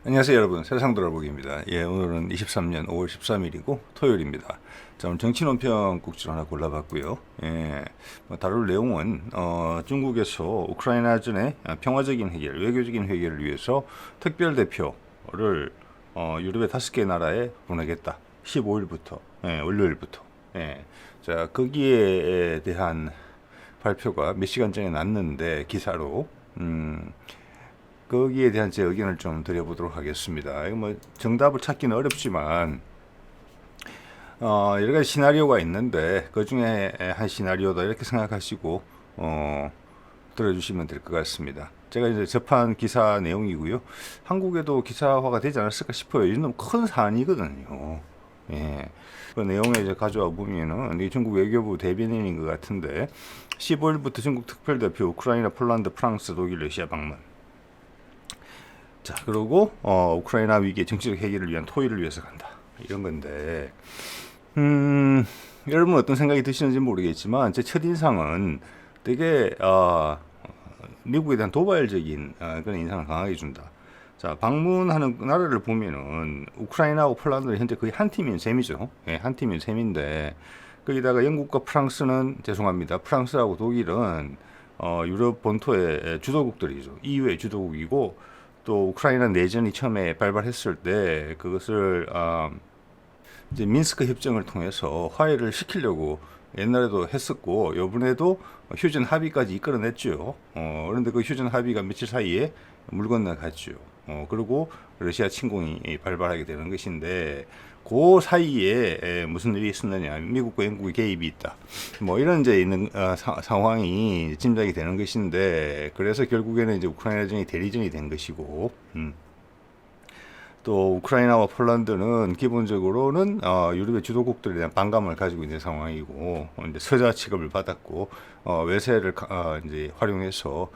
안녕하세요 여러분, 세상 돌아보기입니다. 오늘은 23년 5월 13일이고 토요일입니다. 자, 오늘 정치 논평 꼭지로 하나 골라봤고요. 다룰 내용은 중국에서 우크라이나전의 평화적인 해결, 외교적인 해결을 위해서 특별 대표를 유럽의 5개 나라에 보내겠다. 15일부터, 월요일부터. 자, 거기에 대한 발표가 몇 시간 전에 났는데 기사로. 거기에 대한 제 의견을 좀 드려보도록 하겠습니다. 이거 뭐 정답을 찾기는 어렵지만 여러 가지 시나리오가 있는데 그 중에 한 시나리오다 이렇게 생각하시고 들어주시면 될 것 같습니다. 제가 이제 접한 기사 내용이고요. 한국에도 기사화가 되지 않았을까 싶어요. 이 정도면 큰 사안이거든요. 그 내용에 이제 가져와 보면은 이 중국 외교부 대변인인 것 같은데 15일부터 중국 특별대표 우크라이나, 폴란드, 프랑스, 독일, 러시아 방문. 자, 그리고 우크라이나 위기의 정치적 해결을 위한 토의를 위해서 간다. 이런 건데, 여러분 어떤 생각이 드시는지 모르겠지만 제 첫인상은 되게 미국에 대한 도발적인 그런 인상을 강하게 준다. 자, 방문하는 나라를 보면은 우크라이나하고 폴란드는 현재 거의 한 팀인 셈이죠. 한 팀인 셈인데 거기다가 영국과 프랑스는 죄송합니다. 프랑스하고 독일은 유럽 본토의 주도국들이죠. EU의 주도국이고 또 우크라이나 내전이 처음에 발발했을 때 그것을 이제 민스크 협정을 통해서 화해를 시키려고 옛날에도 했었고 이번에도 휴전 합의까지 이끌어냈죠. 그런데 그 휴전 합의가 며칠 사이에 물 건너갔죠. 그리고 러시아 침공이 발발하게 되는 것인데 그 사이에 무슨 일이 있었느냐, 미국과 영국의 개입이 있다. 뭐 이런 이제 있는 상황이 짐작이 되는 것인데 그래서 결국에는 이제 우크라이나전이 대리전이 된 것이고. 또 우크라이나와 폴란드는 기본적으로는 유럽의 주도국들에 대한 반감을 가지고 있는 상황이고 이제 서자 취급을 받았고 외세를 이제 활용해서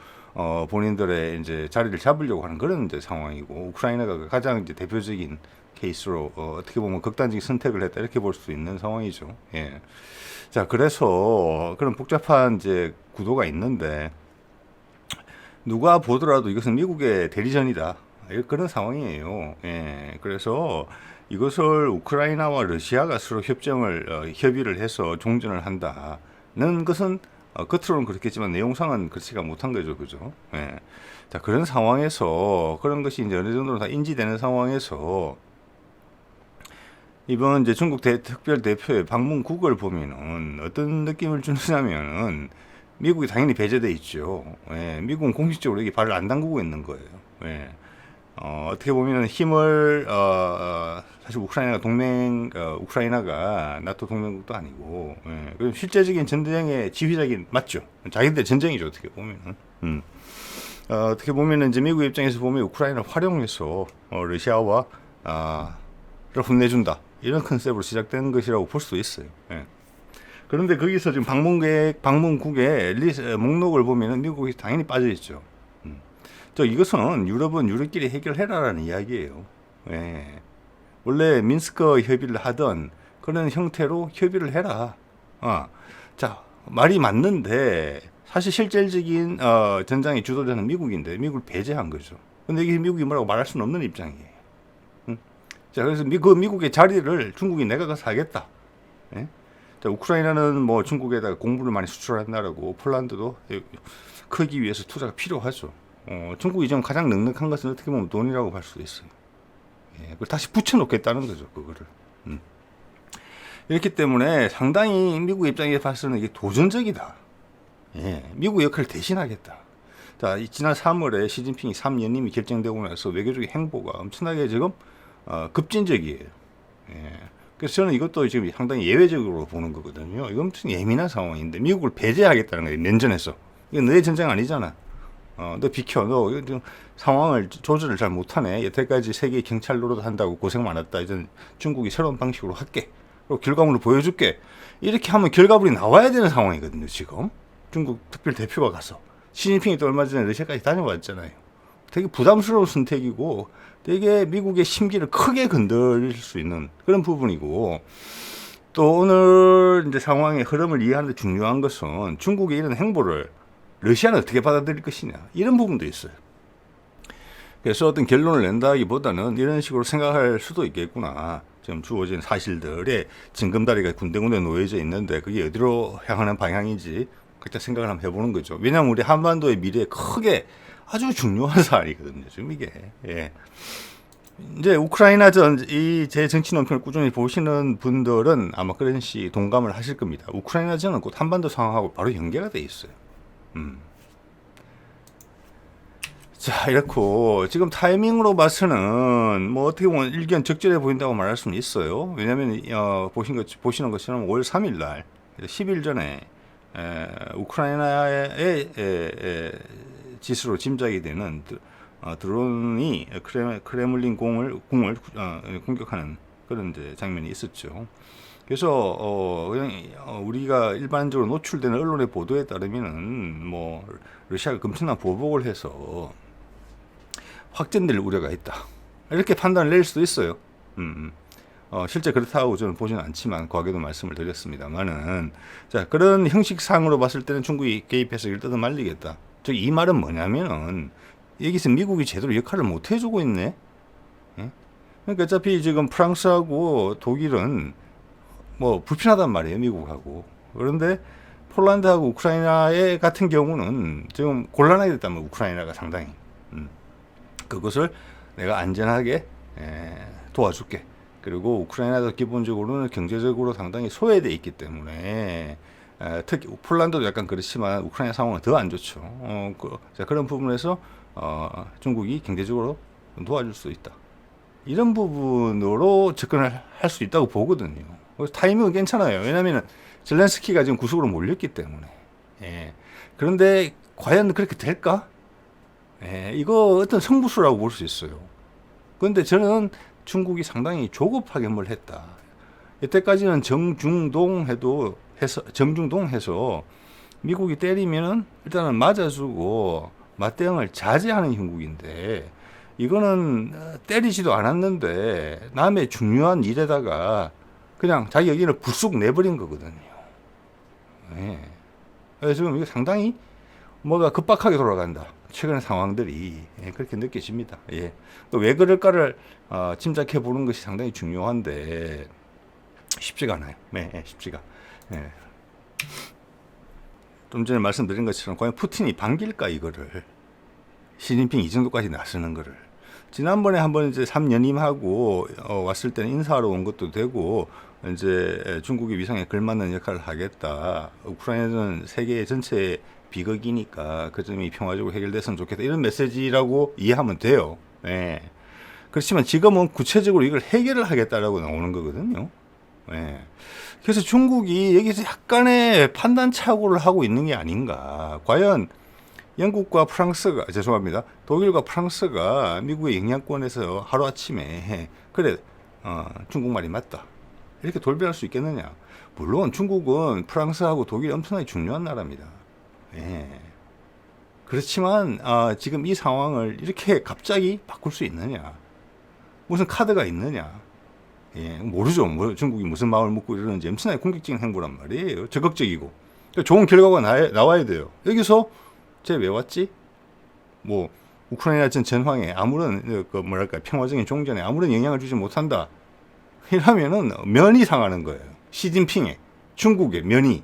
본인들의 이제 자리를 잡으려고 하는 그런 이제 상황이고 우크라이나가 가장 이제 대표적인 케이스로 어떻게 보면 극단적인 선택을 했다 이렇게 볼 수 있는 상황이죠. 자, 그래서 그런 복잡한 이제 구도가 있는데 누가 보더라도 이것은 미국의 대리전이다. 그런 상황이에요. 그래서 이것을 우크라이나와 러시아가 서로 협의를 해서 종전을 한다는 것은 겉으로는 그렇겠지만 내용상은 그렇지가 못한 거죠, 그죠? 자, 그런 상황에서 그런 것이 이제 어느 정도 다 인지되는 상황에서 이번 이제 중국 특별 대표의 방문국을 보면은 어떤 느낌을 주느냐면은 미국이 당연히 배제돼 있죠. 미국은 공식적으로 여기 발을 안 담그고 있는 거예요. 어떻게 보면 힘을 사실 우크라이나가 나토 동맹국도 아니고 실제적인 전쟁의 지휘자긴 맞죠. 자기들 전쟁이죠 어떻게 보면은. 어떻게 보면은 이제 미국 입장에서 보면 우크라이나를 활용해서 러시아와 를 혼내준다 이런 컨셉으로 시작된 것이라고 볼 수 있어요. 그런데 거기서 지금 방문국의 목록을 보면은 미국이 당연히 빠져 있죠. 이것은 유럽은 유럽끼리 해결해라라는 이야기예요. 원래 민스크 협의를 하던 그런 형태로 협의를 해라. 자, 말이 맞는데 사실 실질적인 전장의 주도자는 미국인데 미국을 배제한 거죠. 근데 이게 미국이 뭐라고 말할 수는 없는 입장이에요. 자, 그래서 그 미국의 자리를 중국이 내가 가서 하겠다. 자, 우크라이나는 뭐 중국에다가 공부를 많이 수출한 나라고 폴란드도 크기 위해서 투자가 필요하죠. 중국이 지금 가장 넉넉한 것은 어떻게 보면 돈이라고 할 수 있어요. 그걸 다시 붙여놓겠다는 거죠, 그거를. 이렇기 때문에 상당히 미국 입장에 봐서는 이게 도전적이다. 미국 역할을 대신하겠다. 자, 지난 3월에 시진핑이 3연임이 결정되고 나서 외교적인 행보가 엄청나게 지금 급진적이에요. 그래서 저는 이것도 지금 상당히 예외적으로 보는 거거든요. 이건 무슨 예민한 상황인데 미국을 배제하겠다는 거예요. 면전에서. 이건 너의 전쟁 아니잖아. 너 비켜. 너 상황을 조절을 잘 못하네. 여태까지 세계 경찰 노릇 한다고 고생 많았다. 이제 중국이 새로운 방식으로 할게. 그리고 결과물을 보여줄게. 이렇게 하면 결과물이 나와야 되는 상황이거든요. 지금 중국 특별 대표가 가서 시진핑이 또 얼마 전에 러시아까지 다녀왔잖아요. 되게 부담스러운 선택이고 되게 미국의 심기를 크게 건드릴 수 있는 그런 부분이고 또 오늘 이제 상황의 흐름을 이해하는 데 중요한 것은 중국의 이런 행보를 러시아는 어떻게 받아들일 것이냐 이런 부분도 있어요. 그래서 어떤 결론을 낸다기보다는 이런 식으로 생각할 수도 있겠구나. 지금 주어진 사실들의 징검다리가 군데군데 놓여져 있는데 그게 어디로 향하는 방향인지 그때 생각을 한번 해보는 거죠. 왜냐하면 우리 한반도의 미래에 크게 아주 중요한 사안이거든요. 지금 이게. 예. 이제 우크라이나전 이 제 정치 논평을 꾸준히 보시는 분들은 아마 그런 시 동감을 하실 겁니다. 우크라이나전은 곧 한반도 상황하고 바로 연계가 돼 있어요. 자, 이렇고 지금 타이밍으로 봐서는 뭐 어떻게 보면 일견 적절해 보인다고 말할 수는 있어요. 왜냐하면 보시는 것처럼 5월 3일 날 10일 전에 우크라이나의 짓으로 짐작이 되는 드론이 크레물린 궁을 공격하는 그런 이제 장면이 있었죠. 그래서 그냥 우리가 일반적으로 노출되는 언론의 보도에 따르면은 뭐 러시아가 엄청난 보복을 해서 확전될 우려가 있다. 이렇게 판단을 낼 수도 있어요. 실제 그렇다고 저는 보지는 않지만 과거에도 말씀을 드렸습니다만은 자 그런 형식상으로 봤을 때는 중국이 개입해서 이를 뜯어 말리겠다. 즉 이 말은 뭐냐면은 여기서 미국이 제대로 역할을 못 해주고 있네. 예? 그러니까 어차피 지금 프랑스하고 독일은 뭐 불편하단 말이에요, 미국하고. 그런데 폴란드하고 우크라이나 같은 경우는 지금 곤란하게 됐다면 우크라이나가 상당히 그것을 내가 안전하게 도와줄게. 그리고 우크라이나도 기본적으로는 경제적으로 상당히 소외돼 있기 때문에 특히 폴란드도 약간 그렇지만 우크라이나 상황은 더 안 좋죠. 그런 부분에서 중국이 경제적으로 도와줄 수 있다. 이런 부분으로 접근을 할 수 있다고 보거든요. 타이밍은 괜찮아요. 왜냐하면 젤렌스키가 지금 구속으로 몰렸기 때문에. 예. 그런데 과연 그렇게 될까? 예. 이거 어떤 승부수라고 볼 수 있어요. 그런데 저는 중국이 상당히 조급하게 뭘 했다. 이때까지는 정중동 해서 미국이 때리면은 일단은 맞아주고 맞대응을 자제하는 형국인데 이거는 때리지도 않았는데 남의 중요한 일에다가 그냥 자기 의견을 불쑥 내버린 거거든요. 예. 그래서 지금 이거 상당히 뭐가 급박하게 돌아간다. 최근의 상황들이 그렇게 느껴집니다. 예. 또 왜 그럴까를 짐작해 보는 것이 상당히 중요한데 쉽지가 않아요. 네, 쉽지가. 예. 좀 전에 말씀드린 것처럼 과연 푸틴이 반길까 이거를 시진핑 이 정도까지 나서는 거를 지난번에 한번 이제 3연임하고 왔을 때는 인사하러 온 것도 되고 이제 중국의 위상에 걸맞는 역할을 하겠다. 우크라이나는 세계 전체의 비극이니까 그 점이 평화적으로 해결됐으면 좋겠다. 이런 메시지라고 이해하면 돼요. 예. 그렇지만 지금은 구체적으로 이걸 해결을 하겠다라고 나오는 거거든요. 예. 그래서 중국이 여기서 약간의 판단 착오를 하고 있는 게 아닌가. 과연 영국과 프랑스가 죄송합니다. 독일과 프랑스가 미국의 영향권에서 하루아침에 그래 중국말이 맞다. 이렇게 돌변할 수 있겠느냐. 물론 중국은 프랑스하고 독일이 엄청나게 중요한 나라입니다. 예. 그렇지만 지금 이 상황을 이렇게 갑자기 바꿀 수 있느냐. 무슨 카드가 있느냐. 예, 모르죠. 중국이 무슨 마음을 먹고 이러는지 엄청나게 공격적인 행보란 말이에요. 적극적이고. 좋은 결과가 나와야 돼요. 여기서 쟤 왜 왔지? 뭐 우크라이나 전황에 아무런 평화적인 종전에 아무런 영향을 주지 못한다. 이러면은 면이 상하는 거예요. 시진핑의 중국의 면이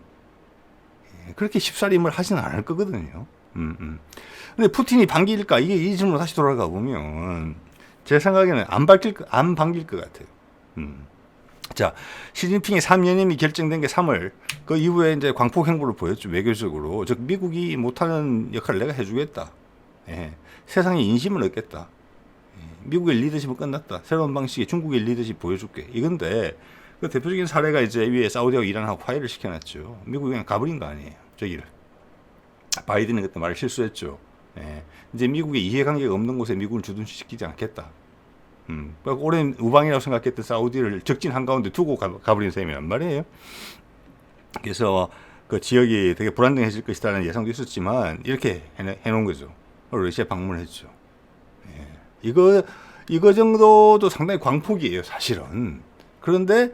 그렇게 쉽사림을 하진 않을 거거든요. 근데 푸틴이 반길까? 이게 이 질문으로 다시 돌아가 보면 제 생각에는 안 반길 것 같아요. 자, 시진핑의 3연임이 결정된 게 3월. 그 이후에 이제 광폭 행보를 보였죠. 외교적으로. 즉, 미국이 못하는 역할을 내가 해주겠다. 예. 세상에 인심을 얻겠다. 예. 미국의 리더십은 끝났다. 새로운 방식의 중국의 리더십 보여줄게. 이건데, 그 대표적인 사례가 이제 위에 사우디하고 이란하고 화해를 시켜놨죠. 미국이 그냥 가버린 거 아니에요. 저기를. 바이든이 그때 말을 실수했죠. 예. 이제 미국의 이해관계가 없는 곳에 미국을 주둔시키지 않겠다. 오랜 우방이라고 생각했던 사우디를 적진 한가운데 두고 가버린 셈이란 말이에요. 그래서 그 지역이 되게 불안정해질 것이라는 예상도 있었지만 이렇게 해놓은 거죠. 러시아 방문을 했죠. 예. 이거 정도도 상당히 광폭이에요, 사실은. 그런데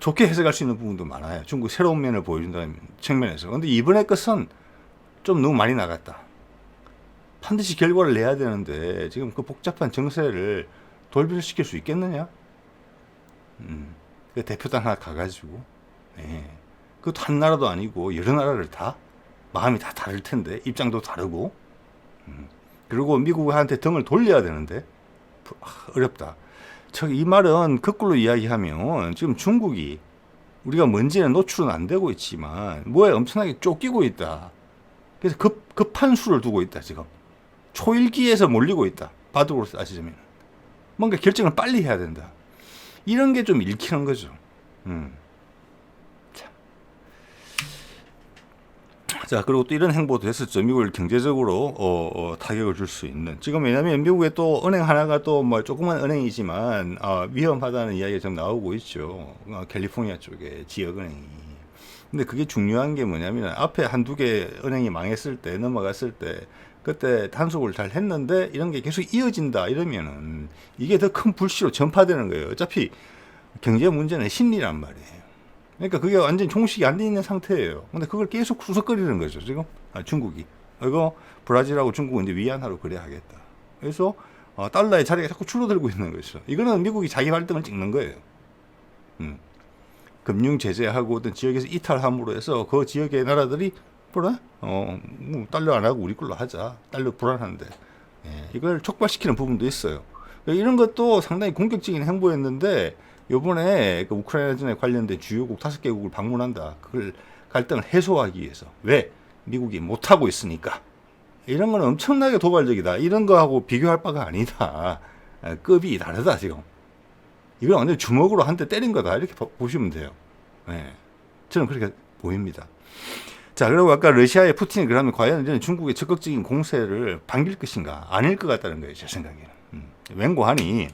좋게 해석할 수 있는 부분도 많아요. 중국 새로운 면을 보여준다는 측면에서. 그런데 이번에 것은 좀 너무 많이 나갔다. 반드시 결과를 내야 되는데 지금 그 복잡한 정세를 돌변시킬 수 있겠느냐? 그 대표단 하나 가가지고, 예. 그것도 한 나라도 아니고 여러 나라를 다 마음이 다 다를 텐데 입장도 다르고, 그리고 미국한테 등을 돌려야 되는데 어렵다. 이 말은 거꾸로 이야기하면 지금 중국이 우리가 뭔지는 노출은 안 되고 있지만 뭐에 엄청나게 쫓기고 있다. 그래서 급한 수를 두고 있다. 지금 초일기에서 몰리고 있다. 바둑으로 따지자면 뭔가 결정을 빨리 해야 된다. 이런 게 좀 읽히는 거죠. 자, 그리고 또 이런 행보도 했었죠. 미국을 경제적으로 타격을 줄 수 있는. 지금 왜냐하면 미국에 또 은행 하나가 또 뭐 조그만 은행이지만 위험하다는 이야기가 좀 나오고 있죠. 캘리포니아 쪽에 지역은행이. 근데 그게 중요한 게 뭐냐면 앞에 한두 개 은행이 망했을 때, 넘어갔을 때 그때 단속을 잘 했는데 이런 게 계속 이어진다 이러면은 이게 더 큰 불씨로 전파되는 거예요. 어차피 경제 문제는 심리란 말이에요. 그러니까 그게 완전 종식이 안 돼 있는 상태예요. 근데 그걸 계속 수석거리는 거죠, 지금. 중국이. 이거 브라질하고 중국은 이제 위안화로 그래야 하겠다. 그래서 달러의 자리가 자꾸 줄어들고 있는 거죠. 이거는 미국이 자기 발등을 찍는 거예요. 금융 제재하고 어떤 지역에서 이탈함으로 해서 그 지역의 나라들이 그래? 달러 안 하고 우리 걸로 하자. 달러 불안한데. 예, 이걸 촉발시키는 부분도 있어요. 이런 것도 상당히 공격적인 행보였는데 요번에 그 우크라이나전에 관련된 주요국 5개국을 방문한다. 그걸 갈등을 해소하기 위해서. 왜? 미국이 못하고 있으니까. 이런 건 엄청나게 도발적이다. 이런 거하고 비교할 바가 아니다. 급이 다르다, 지금. 이건 완전 주먹으로 한 대 때린 거다. 이렇게 보시면 돼요. 네. 저는 그렇게 보입니다. 자, 그리고 아까 러시아의 푸틴이 그러면 과연 중국의 적극적인 공세를 반길 것인가? 아닐 것 같다는 거예요, 제 생각에는. 맹고하니.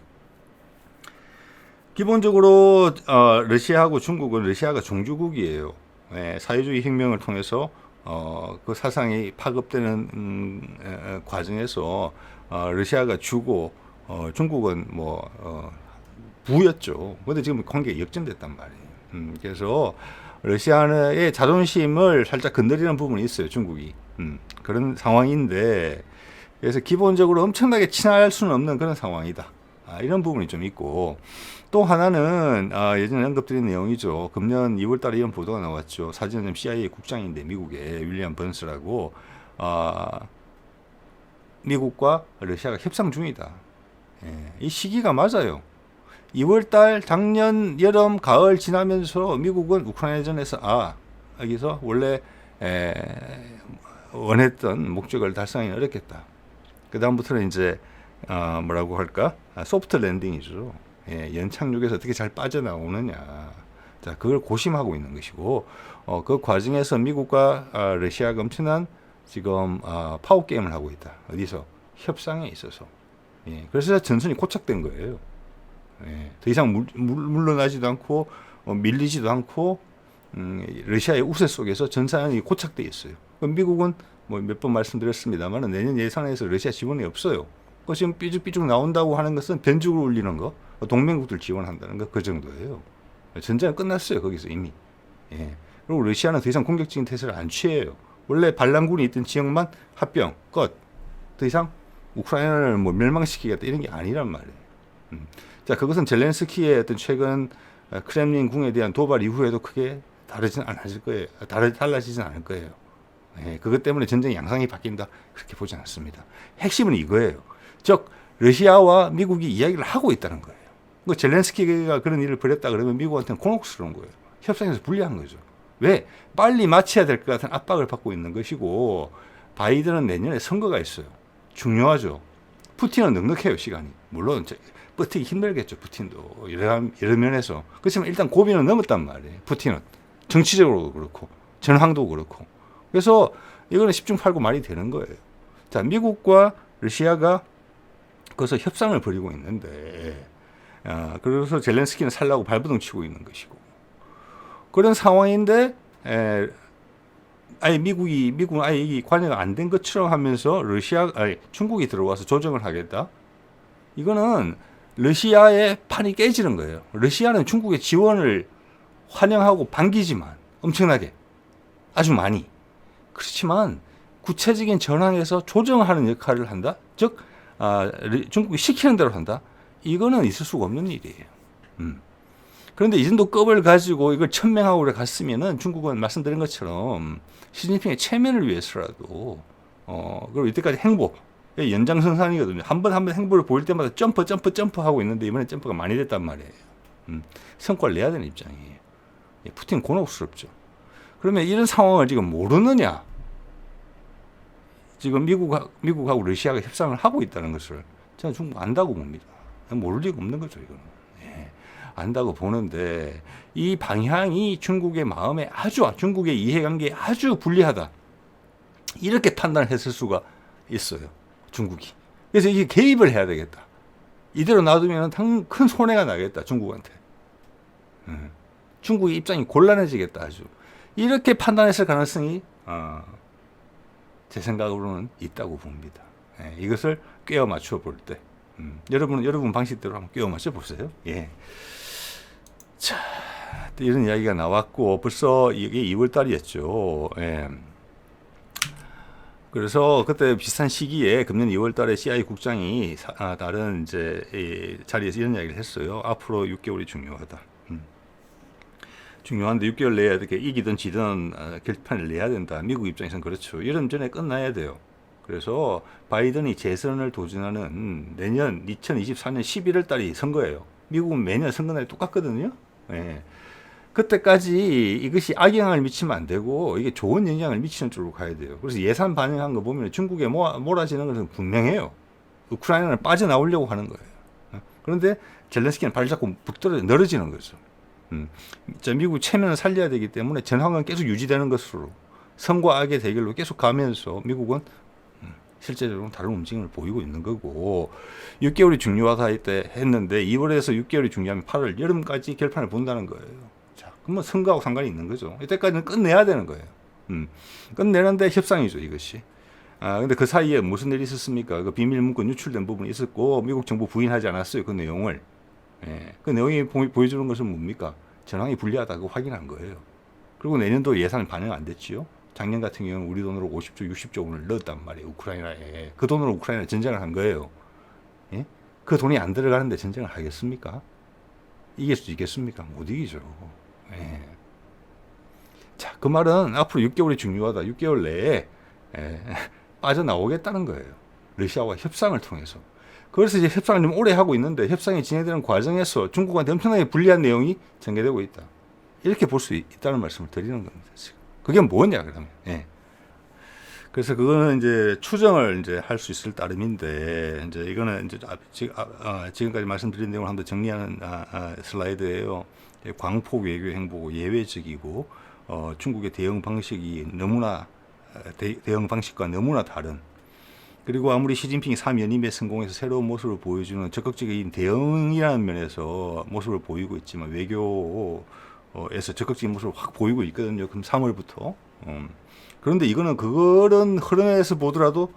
기본적으로 러시아하고 중국은 러시아가 종주국이에요. 네, 사회주의 혁명을 통해서 그 사상이 파급되는 과정에서 러시아가 주고 중국은 부였죠. 그런데 지금 관계가 역전됐단 말이에요. 그래서 러시아의 자존심을 살짝 건드리는 부분이 있어요, 중국이. 그런 상황인데, 그래서 기본적으로 엄청나게 친할 수는 없는 그런 상황이다. 이런 부분이 좀 있고, 또 하나는 예전에 언급드린 내용이죠. 금년 2월 달에 이런 보도가 나왔죠. 사진은 CIA 국장인데 미국의 윌리엄 번스라고 미국과 러시아가 협상 중이다. 예, 이 시기가 맞아요. 2월 달 작년 여름 가을 지나면서 미국은 우크라이나전에서 여기서 원래 원했던 목적을 달성하기는 어렵겠다. 그 다음부터는 이제 뭐라고 할까? 소프트 랜딩이죠. 예, 연착륙에서 어떻게 잘 빠져나오느냐. 자, 그걸 고심하고 있는 것이고, 그 과정에서 미국과 러시아가 엄청난 지금 파워 게임을 하고 있다. 어디서? 협상에 있어서. 예, 그래서 전선이 고착된 거예요. 예, 더 이상 물러나지도 않고 밀리지도 않고 러시아의 우세 속에서 전선이 고착돼 있어요. 그럼 미국은 뭐 몇 번 말씀드렸습니다만 내년 예산에서 러시아 지원이 없어요. 그 지금 삐죽삐죽 나온다고 하는 것은 변죽을 울리는 거, 동맹국들 지원한다는 거, 그 정도예요. 전쟁은 끝났어요, 거기서 이미. 예. 그리고 러시아는 더 이상 공격적인 태세를 안 취해요. 원래 반란군이 있던 지역만 합병, 끝. 더 이상 우크라이나를 뭐 멸망시키겠다 이런 게 아니란 말이에요. 자, 그것은 젤렌스키의 어떤 최근 크렘린 궁에 대한 도발 이후에도 크게 다르진 않을 거예요. 달라지진 않을 거예요. 예, 그것 때문에 전쟁 양상이 바뀐다 그렇게 보지 않습니다. 핵심은 이거예요. 즉 러시아와 미국이 이야기를 하고 있다는 거예요. 그 젤렌스키가 그런 일을 벌였다 그러면 미국한테는 곤혹스러운 거예요. 협상에서 불리한 거죠. 왜? 빨리 마쳐야 될 것 같은 압박을 받고 있는 것이고, 바이든은 내년에 선거가 있어요. 중요하죠. 푸틴은 넉넉해요, 시간이. 물론 버티기 힘들겠죠, 푸틴도. 여러 면에서. 그렇지만 일단 고비는 넘었단 말이에요, 푸틴은. 정치적으로도 그렇고 전황도 그렇고. 그래서 이거는 10중 8구 말이 되는 거예요. 자, 미국과 러시아가 거기서 협상을 벌이고 있는데, 그래서 젤렌스키는 살라고 발버둥 치고 있는 것이고, 그런 상황인데, 미국은 아예 이 관여가 안 된 것처럼 하면서 중국이 들어와서 조정을 하겠다. 이거는 러시아의 판이 깨지는 거예요. 러시아는 중국의 지원을 환영하고 반기지만 엄청나게 아주 많이. 그렇지만 구체적인 전황에서 조정하는 역할을 한다. 즉 중국이 시키는 대로 한다. 이거는 있을 수가 없는 일이에요. 그런데 이 정도 급을 가지고 이걸 천명하고 그래 갔으면은 중국은 말씀드린 것처럼 시진핑의 체면을 위해서라도 그리고 이때까지 행보 연장선상이거든요. 한 번 행보를 보일 때마다 점프 하고 있는데 이번에 점프가 많이 됐단 말이에요. 성과를 내야 되는 입장이에요. 푸틴 곤혹스럽죠. 그러면 이런 상황을 지금 모르느냐? 지금 미국하고 러시아가 협상을 하고 있다는 것을 저는 중국 안다고 봅니다. 모를 리가 없는 거죠, 이거는. 예, 안다고 보는데 이 방향이 중국의 마음에 중국의 이해관계에 아주 불리하다. 이렇게 판단을 했을 수가 있어요, 중국이. 그래서 이게 개입을 해야 되겠다. 이대로 놔두면 큰 손해가 나겠다, 중국한테. 중국의 입장이 곤란해지겠다, 아주. 이렇게 판단했을 가능성이 제 생각으로는 있다고 봅니다. 예, 이것을 꿰어 맞춰 볼 때, 여러분 방식대로 한번 꿰어 맞춰 보세요. 예. 자, 이런 이야기가 나왔고 벌써 이게 2월 달이었죠. 예. 그래서 그때 비슷한 시기에 금년 2월 달에 CIA 국장이 다른 이제 자리에서 이런 이야기를 했어요. 앞으로 6개월이 중요하다. 중요한데 6개월 내에 이렇게 이기든 지든 결판을 내야 된다. 미국 입장에서는 그렇죠. 여름 전에 끝나야 돼요. 그래서 바이든이 재선을 도전하는 내년 2024년 11월 달이 선거예요. 미국은 매년 선거날이 똑같거든요. 예. 그때까지 이것이 악영향을 미치면 안 되고 이게 좋은 영향을 미치는 쪽으로 가야 돼요. 그래서 예산 반영한 거 보면 중국에 몰아지는 것은 분명해요. 우크라이나를 빠져나오려고 하는 거예요. 그런데 젤렌스키는 발이 자꾸 붙들어 늘어지는 거죠. 미국 체면을 살려야 되기 때문에 전황은 계속 유지되는 것으로 선과 악의 대결로 계속 가면서 미국은 실제적으로 다른 움직임을 보이고 있는 거고 6개월이 중요하다 했는데 2월에서 6개월이 중요하면 8월 여름까지 결판을 본다는 거예요. 자, 그러면 선거하고 상관이 있는 거죠. 이때까지는 끝내야 되는 거예요. 끝내는데 협상이죠, 이것이. 근데 그 사이에 무슨 일이 있었습니까? 그 비밀 문건 유출된 부분이 있었고 미국 정부 부인하지 않았어요, 그 내용을. 예, 그 내용이 보여주는 것은 뭡니까? 전황이 불리하다고 확인한 거예요. 그리고 내년도 예산은 반영 안 됐지요. 작년 같은 경우는 우리 돈으로 50조, 60조 원을 넣었단 말이에요. 우크라이나에. 그 돈으로 우크라이나 전쟁을 한 거예요. 예? 그 돈이 안 들어가는데 전쟁을 하겠습니까? 이길 수 있겠습니까? 못 이기죠. 예. 자, 그 말은 앞으로 6개월이 중요하다. 6개월 내에 빠져나오겠다는 거예요. 러시아와 협상을 통해서. 그래서 이제 협상을 좀 오래 하고 있는데 협상이 진행되는 과정에서 중국한테 엄청나게 불리한 내용이 전개되고 있다. 이렇게 볼 수 있다는 말씀을 드리는 겁니다. 지금. 그게 뭐냐, 그러면. 예. 그래서 그거는 이제 추정을 이제 할 수 있을 따름인데, 이제 이거는 이제 지금까지 말씀드린 내용을 한번 정리하는 슬라이드예요. 광폭 외교 행보고 예외적이고, 중국의 대응 방식이 너무나, 대응 방식과 너무나 다른, 그리고 아무리 시진핑이 3연임에 성공해서 새로운 모습을 보여주는 적극적인 대응이라는 면에서 모습을 보이고 있지만 외교에서 적극적인 모습을 확 보이고 있거든요. 그럼 3월부터. 그런데 이거는 그런 흐름에서 보더라도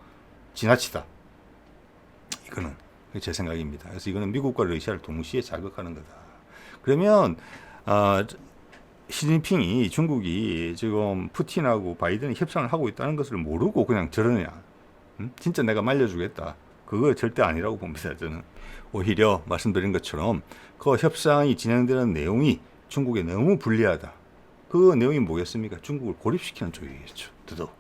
지나치다. 이거는 제 생각입니다. 그래서 이거는 미국과 러시아를 동시에 자극하는 거다. 그러면 시진핑이 중국이 지금 푸틴하고 바이든이 협상을 하고 있다는 것을 모르고 그냥 저러냐. 진짜 내가 말려주겠다. 그거 절대 아니라고 봅니다. 저는 오히려 말씀드린 것처럼 그 협상이 진행되는 내용이 중국에 너무 불리하다. 그 내용이 뭐겠습니까? 중국을 고립시키는 쪽이겠죠. 더더욱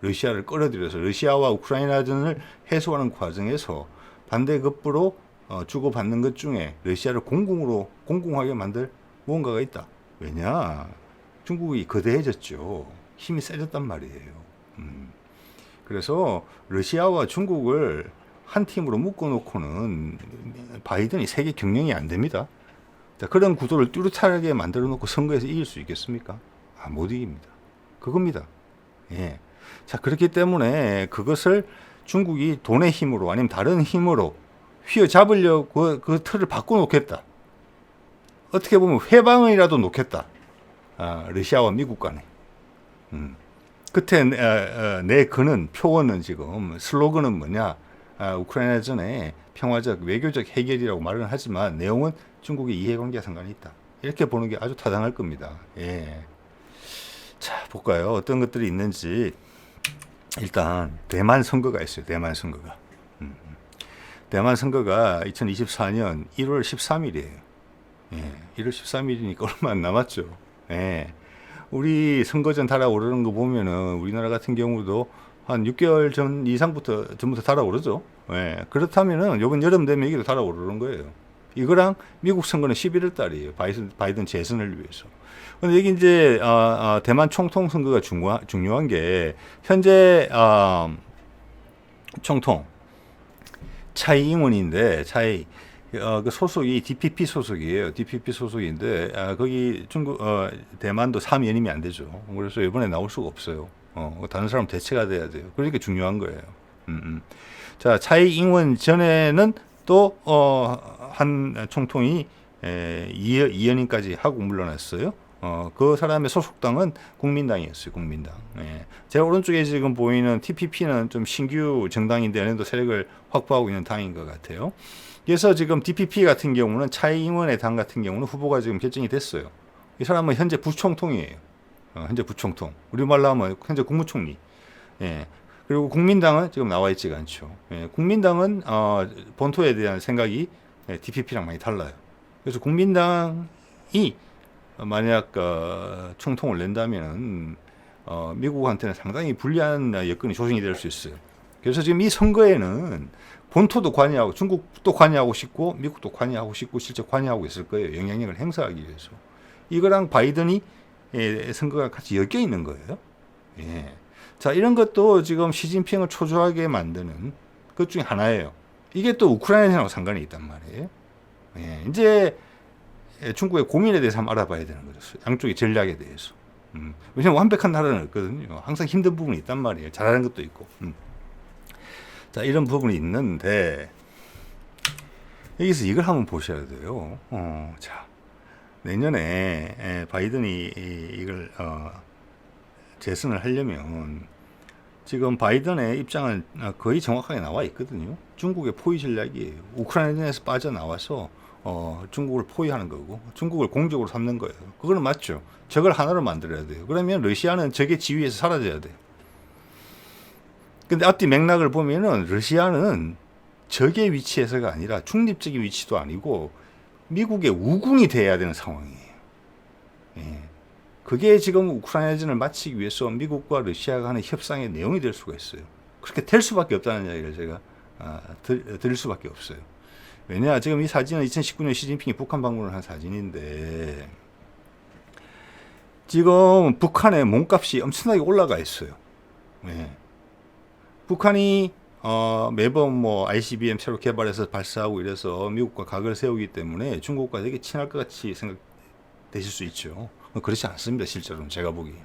러시아를 끌어들여서 러시아와 우크라이나전을 해소하는 과정에서 반대급부로 주고받는 것 중에 러시아를 공공하게 만들 무언가가 있다. 왜냐? 중국이 거대해졌죠. 힘이 세졌단 말이에요. 그래서 러시아와 중국을 한 팀으로 묶어놓고는 바이든이 세계 경영이 안 됩니다. 자, 그런 구도를 뚜렷하게 만들어 놓고 선거에서 이길 수 있겠습니까? 못 이깁니다. 그겁니다. 예. 자, 그렇기 때문에 그것을 중국이 돈의 힘으로 아니면 다른 힘으로 휘어잡으려고 그 틀을 바꿔놓겠다. 어떻게 보면 회방이라도 놓겠다. 러시아와 미국 간에. 끝에 내 그는 표어는 지금 슬로건은 뭐냐? 우크라이나전에 평화적 외교적 해결이라고 말은 하지만 내용은 중국의 이해관계와 상관이 있다. 이렇게 보는 게 아주 타당할 겁니다. 예. 자, 볼까요? 어떤 것들이 있는지. 일단 대만 선거가 있어요. 대만 선거가. 대만 선거가 2024년 1월 13일이에요. 예, 1월 13일이니까 얼마 안 남았죠. 예. 우리 선거전 달아오르는 거 보면은 우리나라 같은 경우도 한 6개월 전부터 달아오르죠. 예. 그렇다면은 이번 여름 되면 이게 달아오르는 거예요. 이거랑 미국 선거는 11월 달이에요. 바이든 재선을 위해서. 근데 여기 이제 대만 총통 선거가 중요한 게 현재 총통 차이잉원인데 그 소속이 DPP 소속이에요. DPP 소속인데 거기 대만도 3연임이 안 되죠. 그래서 이번에 나올 수가 없어요. 다른 사람 대체가 돼야 돼요. 그러니까 중요한 거예요. 자, 차이잉원 전에는 또 한 총통이 2연임까지 하고 물러났어요. 그 사람의 소속당은 국민당이었어요. 국민당. 예. 제 오른쪽에 지금 보이는 TPP는 좀 신규 정당인데 얘네도 세력을 확보하고 있는 당인 것 같아요. 그래서 지금 DPP 같은 경우는 차이잉원의 당 같은 경우는 후보가 지금 결정이 됐어요. 이 사람은 현재 부총통이에요. 현재 부총통. 우리말로 하면 현재 국무총리. 예. 그리고 국민당은 지금 나와 있지가 않죠. 예. 국민당은 본토에 대한 생각이 DPP랑 많이 달라요. 그래서 국민당이 만약 총통을 낸다면 미국한테는 상당히 불리한 여건이 조성이 될 수 있어요. 그래서 지금 이 선거에는 본토도 관여하고 중국도 관여하고 싶고 미국도 관여하고 싶고 실제 관여하고 있을 거예요. 영향력을 행사하기 위해서. 이거랑 바이든이 선거가 같이 엮여 있는 거예요. 예. 자, 이런 것도 지금 시진핑을 초조하게 만드는 것 중에 하나예요. 이게 또 우크라이나하고 상관이 있단 말이에요. 예. 이제 중국의 고민에 대해서 한번 알아봐야 되는 거죠. 양쪽의 전략에 대해서. 왜냐하면 완벽한 나라는 없거든요. 항상 힘든 부분이 있단 말이에요. 잘하는 것도 있고. 자, 이런 부분이 있는데 여기서 이걸 한번 보셔야 돼요. 자, 내년에 바이든이 이걸 재선을 하려면 지금 바이든의 입장은 거의 정확하게 나와 있거든요. 중국의 포위 전략이에요. 우크라이나에서 빠져나와서 중국을 포위하는 거고 중국을 공적으로 삼는 거예요. 그거는 맞죠. 적을 하나로 만들어야 돼요. 그러면 러시아는 적의 지위에서 사라져야 돼요. 근데 앞뒤 맥락을 보면은 러시아는 적의 위치에서가 아니라 중립적인 위치도 아니고 미국의 우군이 돼야 되는 상황이에요. 예. 그게 지금 우크라이나전을 마치기 위해서 미국과 러시아가 하는 협상의 내용이 될 수가 있어요. 그렇게 될 수밖에 없다는 이야기를 제가 드릴 수밖에 없어요. 왜냐, 지금 이 사진은 2019년 시진핑이 북한 방문을 한 사진인데 지금 북한의 몸값이 엄청나게 올라가 있어요. 예. 북한이 매번 뭐 ICBM 새로 개발해서 발사하고 이래서 미국과 각을 세우기 때문에 중국과 되게 친할 것 같이 생각되실 수 있죠. 그렇지 않습니다. 실제로는 제가 보기에는.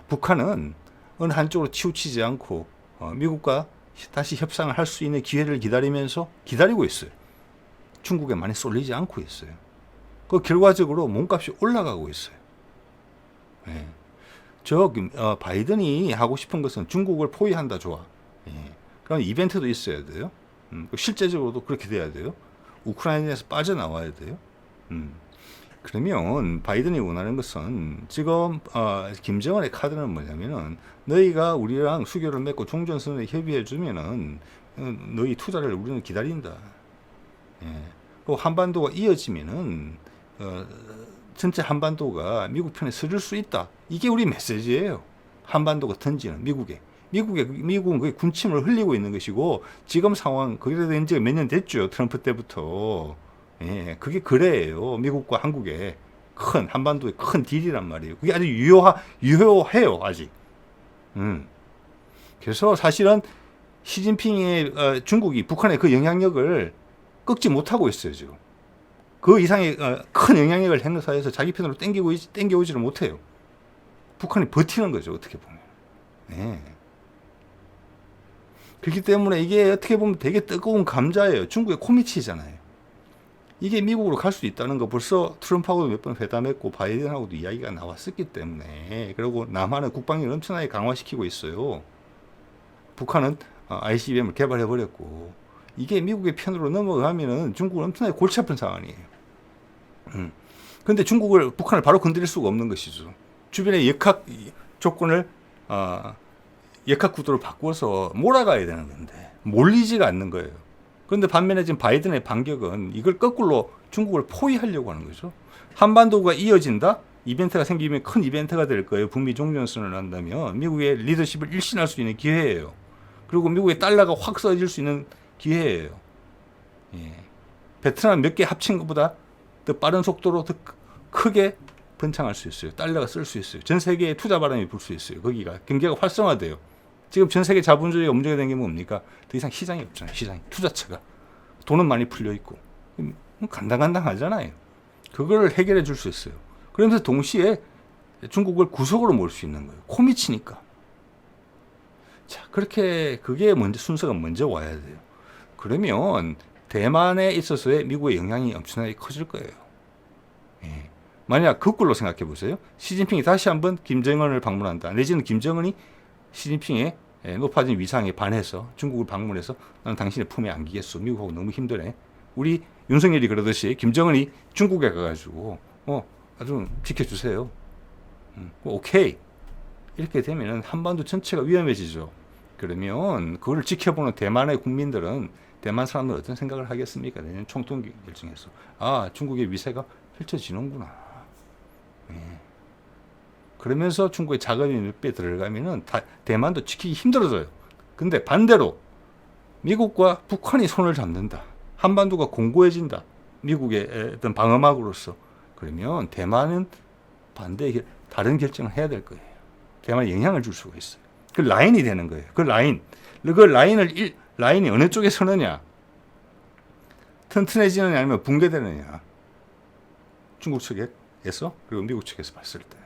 북한은 어느 한쪽으로 치우치지 않고 미국과 다시 협상을 할 수 있는 기회를 기다리고 있어요. 중국에 많이 쏠리지 않고 있어요. 그 결과적으로 몸값이 올라가고 있어요. 예. 바이든이 하고 싶은 것은 중국을 포위한다, 좋아. 예. 그럼 이벤트도 있어야 돼요. 실제적으로도 그렇게 돼야 돼요. 우크라이나에서 빠져나와야 돼요. 그러면 바이든이 원하는 것은 지금 김정은의 카드는 뭐냐면은 너희가 우리랑 수교를 맺고 종전선언에 협의해 주면은 너희 투자를 우리는 기다린다. 예. 또 한반도가 이어지면은 전체 한반도가 미국 편에 서줄 수 있다. 이게 우리 메시지예요. 한반도가 던지는 미국은 그게 군침을 흘리고 있는 것이고 지금 상황 거기에 된 지가 몇 년 됐죠. 트럼프 때부터. 예, 그게 그래요. 미국과 한국의 한반도의 큰 딜이란 말이에요. 그게 아주 유효해요, 아직. 그래서 사실은 시진핑의 중국이 북한의 그 영향력을 꺾지 못하고 있어요, 지금. 그 이상의 큰 영향력을 행사해서 자기 편으로 땡겨오지를 못해요. 북한이 버티는 거죠, 어떻게 보면. 네. 그렇기 때문에 이게 어떻게 보면 되게 뜨거운 감자예요. 중국의 코미치잖아요. 이게 미국으로 갈 수 있다는 거 벌써 트럼프하고도 몇 번 회담했고 바이든하고도 이야기가 나왔었기 때문에. 그리고 남한은 국방력을 엄청나게 강화시키고 있어요. 북한은 ICBM을 개발해버렸고 이게 미국의 편으로 넘어가면은 중국은 엄청나게 골치 아픈 상황이에요. 그런데 북한을 바로 건드릴 수가 없는 것이죠. 주변의 역학 조건을 역학 구도를 바꿔서 몰아가야 되는 건데 몰리지가 않는 거예요. 그런데 반면에 지금 바이든의 반격은 이걸 거꾸로 중국을 포위하려고 하는 거죠. 한반도가 이어진다? 이벤트가 생기면 큰 이벤트가 될 거예요. 북미 종전선언을 한다면 미국의 리더십을 일신할 수 있는 기회예요. 그리고 미국의 달러가 확 써질 수 있는 기회예요. 예. 베트남 몇 개 합친 것보다 더 빠른 속도로 더 크게 번창할 수 있어요. 달러가 쓸 수 있어요. 전 세계에 투자 바람이 불 수 있어요. 거기가 경제가 활성화돼요. 지금 전 세계 자본주의가 문제가 된 게 뭡니까? 더 이상 시장이 없잖아요. 시장이 투자처가 돈은 많이 풀려 있고 간당간당하잖아요. 그걸 해결해 줄 수 있어요. 그러면서 동시에 중국을 구석으로 몰 수 있는 거예요. 코미치니까. 자, 그렇게 그게 먼저 순서가 먼저 와야 돼요. 그러면 대만에 있어서의 미국의 영향이 엄청나게 커질 거예요. 예. 만약 거꾸로 생각해 보세요. 시진핑이 다시 한번 김정은을 방문한다. 내지는 김정은이 시진핑의 높아진 위상에 반해서 중국을 방문해서 나는 당신의 품에 안기겠소. 미국하고 너무 힘드네. 우리 윤석열이 그러듯이 김정은이 중국에 가가지고 좀 지켜주세요. 오케이. 이렇게 되면 한반도 전체가 위험해지죠. 그러면 그걸 지켜보는 대만의 국민들은 대만 사람들은 어떤 생각을 하겠습니까? 내년 총통 결정해서 중국의 위세가 펼쳐지는구나. 예. 그러면서 중국의 자금이 몇 배 들어가면은 대만도 지키기 힘들어져요. 근데 반대로 미국과 북한이 손을 잡는다. 한반도가 공고해진다. 미국의 어떤 방어막으로서. 그러면 대만은 반대 다른 결정을 해야 될 거예요. 대만에 영향을 줄 수가 있어요. 그 라인이 되는 거예요. 그 라인이 어느 쪽에 서느냐, 튼튼해지느냐 아니면 붕괴되느냐. 중국 측에서 그리고 미국 측에서 봤을 때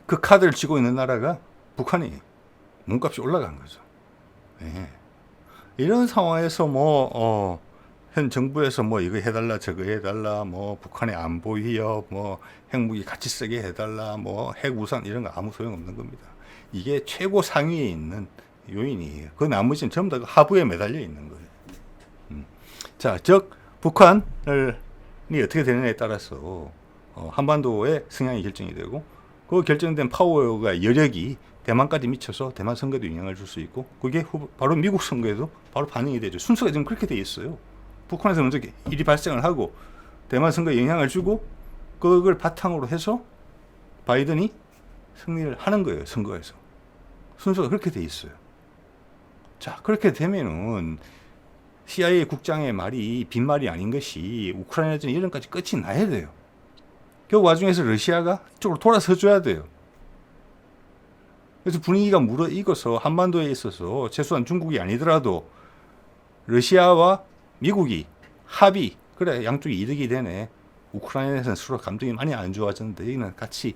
그 카드를 쥐고 있는 나라가 북한이에요. 몸값이 올라간 거죠. 예. 이런 상황에서 현 정부에서 이거 해달라 저거 해달라 북한의 안보 위협 핵무기 같이 쓰게 해달라 핵우산 이런 거 아무 소용없는 겁니다. 이게 최고 상위에 있는 요인이에요. 그 나머지는 전부 다 하부에 매달려 있는 거예요. 자, 즉 북한이 어떻게 되느냐에 따라서 한반도의 성향이 결정이 되고 그 결정된 파워가 여력이 대만까지 미쳐서 대만 선거에도 영향을 줄 수 있고 그게 바로 미국 선거에도 바로 반영이 되죠. 순서가 지금 그렇게 돼 있어요. 북한에서 먼저 일이 발생을 하고 대만 선거에 영향을 주고 그걸 바탕으로 해서 바이든이 승리를 하는 거예요. 선거에서. 순서가 그렇게 돼 있어요. 자, 그렇게 되면은 CIA 국장의 말이 빈말이 아닌 것이 우크라이나전 이런까지 끝이 나야 돼요. 그 와중에서 러시아가 이쪽으로 돌아서 줘야 돼요. 그래서 분위기가 무르익어서 한반도에 있어서 최소한 중국이 아니더라도 러시아와 미국이 합의, 그래 양쪽이 이득이 되네. 우크라이나에서는 서로 감정이 많이 안 좋아졌는데 여기는 같이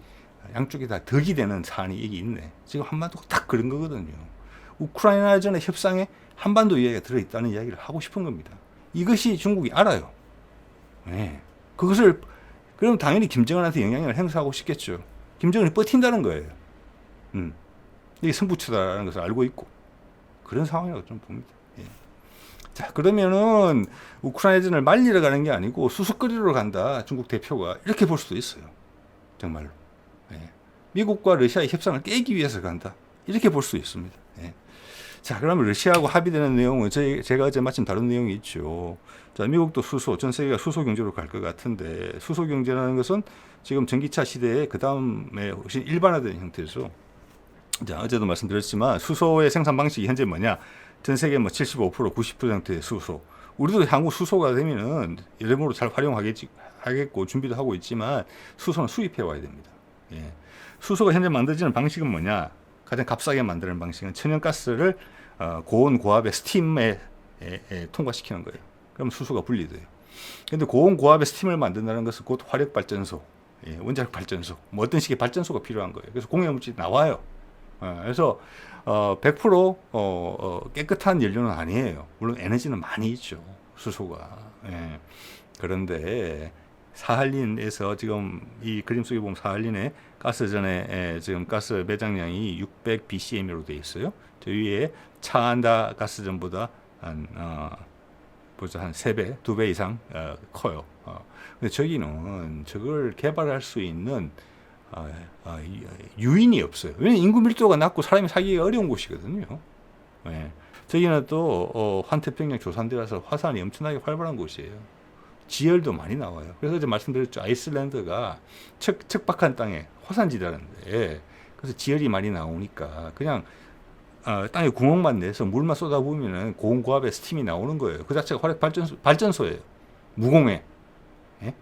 양쪽이 다 덕이 되는 사안이 여기 있네. 지금 한반도가 딱 그런 거거든요. 우크라이나전의 협상에 한반도 이야기가 들어있다는 이야기를 하고 싶은 겁니다. 이것이 중국이 알아요. 네. 그럼 당연히 김정은한테 영향력을 행사하고 싶겠죠. 김정은이 버틴다는 거예요. 이게 승부처다라는 것을 알고 있고 그런 상황이라고 좀 봅니다. 예. 자, 그러면은 우크라이나전을 말리러 가는 게 아니고 수습거리로 간다. 중국 대표가 이렇게 볼 수도 있어요. 정말로. 예. 미국과 러시아의 협상을 깨기 위해서 간다. 이렇게 볼 수 있습니다. 예. 자, 그러면 러시아하고 합의되는 내용은 제가 어제 마침 다룬 내용이 있죠. 자, 미국도 전 세계가 수소 경제로 갈 것 같은데 수소 경제라는 것은 지금 전기차 시대에 그 다음에 훨씬 일반화된 형태죠. 자, 어제도 말씀드렸지만 수소의 생산 방식이 현재 뭐냐? 전 세계 75%, 90%의 수소. 우리도 향후 수소가 되면은 여러모로 잘 활용하겠고 준비도 하고 있지만 수소는 수입해 와야 됩니다. 예. 수소가 현재 만들어지는 방식은 뭐냐? 가장 값싸게 만드는 방식은 천연가스를 고온 고압의 스팀에 통과시키는 거예요. 그럼 수소가 분리돼요. 근데 고온 고압의 스팀을 만든다는 것은 곧 화력 발전소, 원자력 발전소, 어떤 식의 발전소가 필요한 거예요. 그래서 공해물질이 나와요. 그래서 100% 깨끗한 연료는 아니에요. 물론 에너지는 많이 있죠. 수소가. 예. 그런데 사할린에서 지금 이 그림 속에 보면 사할린의 가스전에 지금 가스 매장량이 600 BCM으로 되어 있어요. 저 위에 차안다 가스전보다 한 3배, 2배 이상 커요. 근데 저기는 저걸 개발할 수 있는 유인이 없어요. 왜냐면 인구 밀도가 낮고 사람이 살기가 어려운 곳이거든요. 예. 저기는 또 환태평양 조산대라서 화산이 엄청나게 활발한 곳이에요. 지열도 많이 나와요. 그래서 이제 말씀드렸죠. 아이슬란드가 척박한 땅에 화산지대라는데, 그래서 지열이 많이 나오니까 그냥 땅에 구멍만 내서 물만 쏟아부으면 고온고압의 스팀이 나오는 거예요. 그 자체가 화력 발전소예요. 무공해. 예?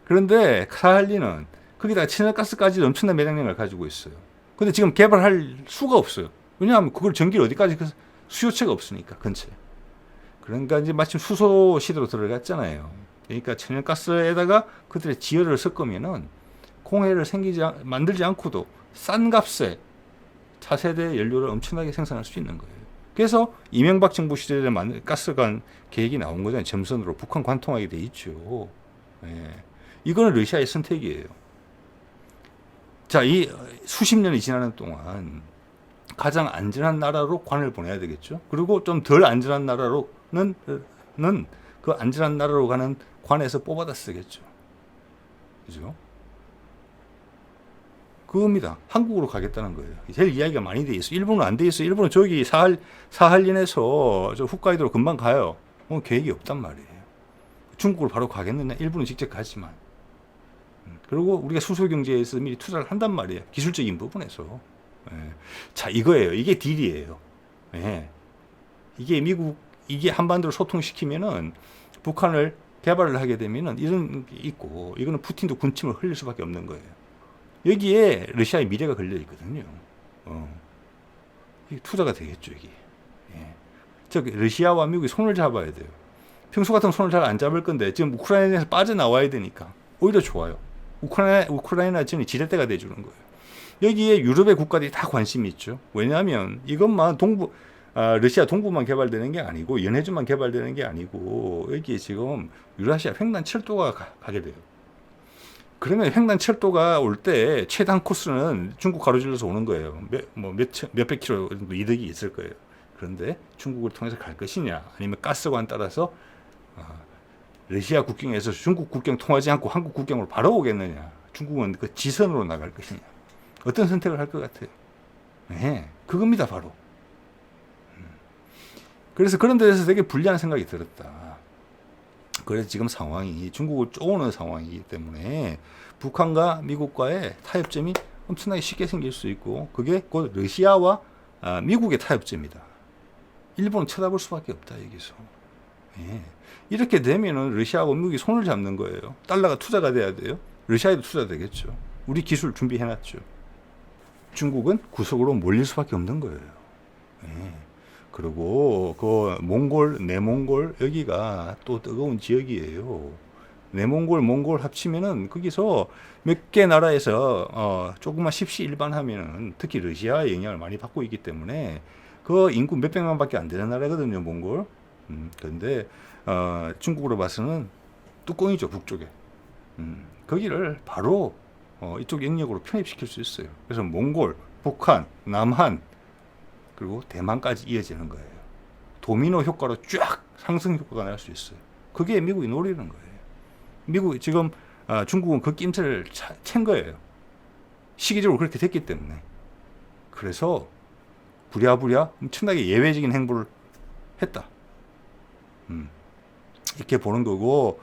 그런데 사할린은 거기다가 천연가스까지 엄청난 매장량을 가지고 있어요. 근데 지금 개발할 수가 없어요. 왜냐하면 그걸 전기를 어디까지, 수요체가 없으니까 근처에. 그러니까 이제 마침 수소 시대로 들어갔잖아요. 그러니까 천연가스에다가 그들의 지열을 섞으면은 공해를 만들지 않고도 싼 값에 차세대 연료를 엄청나게 생산할 수 있는 거예요. 그래서 이명박 정부 시절에 가스관 계획이 나온 거잖아요. 점선으로 북한 관통하게 돼 있죠. 예. 이거는 러시아의 선택이에요. 자, 이 수십 년이 지나는 동안 가장 안전한 나라로 관을 보내야 되겠죠. 그리고 좀 덜 안전한 나라로는 그 안전한 나라로 가는 관에서 뽑아다 쓰겠죠. 그죠? 그겁니다. 한국으로 가겠다는 거예요. 제일 이야기가 많이 돼 있어. 일본은 안 돼 있어. 일본은 저기 사할린에서 저 홋카이도로 금방 가요. 계획이 없단 말이에요. 중국으로 바로 가겠느냐? 일본은 직접 가지만. 그리고 우리가 수소 경제에서 미리 투자를 한단 말이에요. 기술적인 부분에서. 예. 자, 이거예요. 이게 딜이에요. 예. 이게 한반도를 소통시키면은 북한을 개발을 하게 되면은 이런 게 있고, 이거는 푸틴도 군침을 흘릴 수밖에 없는 거예요. 여기에 러시아의 미래가 걸려 있거든요. 이게 투자가 되겠죠, 이게. 예. 즉, 러시아와 미국이 손을 잡아야 돼요. 평소 같은 손을 잘 안 잡을 건데, 지금 우크라이나에서 빠져나와야 되니까, 오히려 좋아요. 우크라이나 전이 지렛대가 돼주는 거예요. 여기에 유럽의 국가들이 다 관심이 있죠. 왜냐하면 이것만 러시아 동부만 개발되는 게 아니고, 연해주만 개발되는 게 아니고, 여기에 지금 유라시아 횡단 철도가 가게 돼요. 그러면 횡단 철도가 올 때 최단 코스는 중국 가로질러서 오는 거예요. 몇백 킬로 정도 이득이 있을 거예요. 그런데 중국을 통해서 갈 것이냐, 아니면 가스관 따라서 러시아 국경에서 중국 국경 통하지 않고 한국 국경으로 바로 오겠느냐, 중국은 그 지선으로 나갈 것이냐, 어떤 선택을 할 것 같아요? 네, 그겁니다, 바로. 그래서 그런 데서 되게 불리한 생각이 들었다. 그래서 지금 상황이 중국을 쪼는 상황이기 때문에 북한과 미국과의 타협점이 엄청나게 쉽게 생길 수 있고, 그게 곧 러시아와 미국의 타협점이다. 일본은 쳐다볼 수밖에 없다, 여기서. 예. 이렇게 되면은 러시아하고 미국이 손을 잡는 거예요. 달러가 투자가 돼야 돼요. 러시아에도 투자 되겠죠. 우리 기술 준비해놨죠. 중국은 구석으로 몰릴 수밖에 없는 거예요. 예. 그리고 그 내몽골 여기가 또 뜨거운 지역이에요. 내몽골, 몽골 합치면은 거기서 몇 개 나라에서 조금만 십시일반하면은 특히 러시아의 영향을 많이 받고 있기 때문에 그 인구 몇백만밖에 안 되는 나라거든요, 몽골. 그런데 중국으로 봐서는 뚜껑이죠, 북쪽에. 거기를 바로 이쪽 영역으로 편입시킬 수 있어요. 그래서 몽골, 북한, 남한, 그리고 대만까지 이어지는 거예요. 도미노 효과로 쫙 상승 효과가 날 수 있어요. 그게 미국이 노리는 거예요. 미국이 지금 중국은 그 낌새를 챈 거예요. 시기적으로 그렇게 됐기 때문에. 그래서 부랴부랴 엄청나게 예외적인 행보를 했다. 이렇게 보는 거고,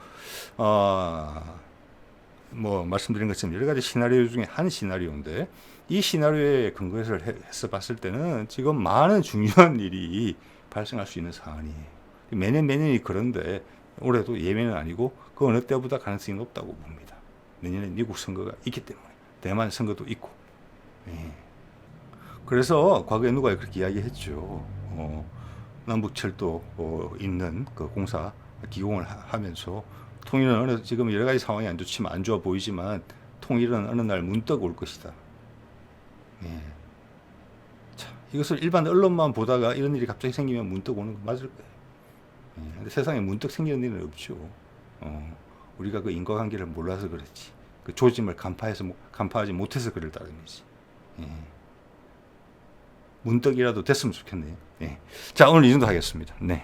뭐 말씀드린 것처럼 여러 가지 시나리오 중에 한 시나리오인데, 이 시나리오에 근거해서 해서 봤을 때는 지금 많은 중요한 일이 발생할 수 있는 상황이에요. 매년이 그런데 올해도 예외는 아니고 그 어느 때보다 가능성이 높다고 봅니다. 내년에 미국 선거가 있기 때문에, 대만 선거도 있고. 예. 그래서 과거에 누가 그렇게 이야기했죠. 남북철도 있는 그 공사 기공을 하면서 통일은 지금 여러 가지 상황이 안 좋지만, 안 좋아 보이지만 통일은 어느 날 문득 올 것이다. 예. 자, 이것을 일반 언론만 보다가 이런 일이 갑자기 생기면 문득 오는 건 맞을 거예요. 예. 근데 세상에 문득 생기는 일은 없죠. 우리가 그 인과관계를 몰라서 그렇지, 그 조짐을 간파하지 못해서 그럴 따름이지. 예. 문득이라도 됐으면 좋겠네요. 예. 자, 오늘 이 정도 하겠습니다. 네.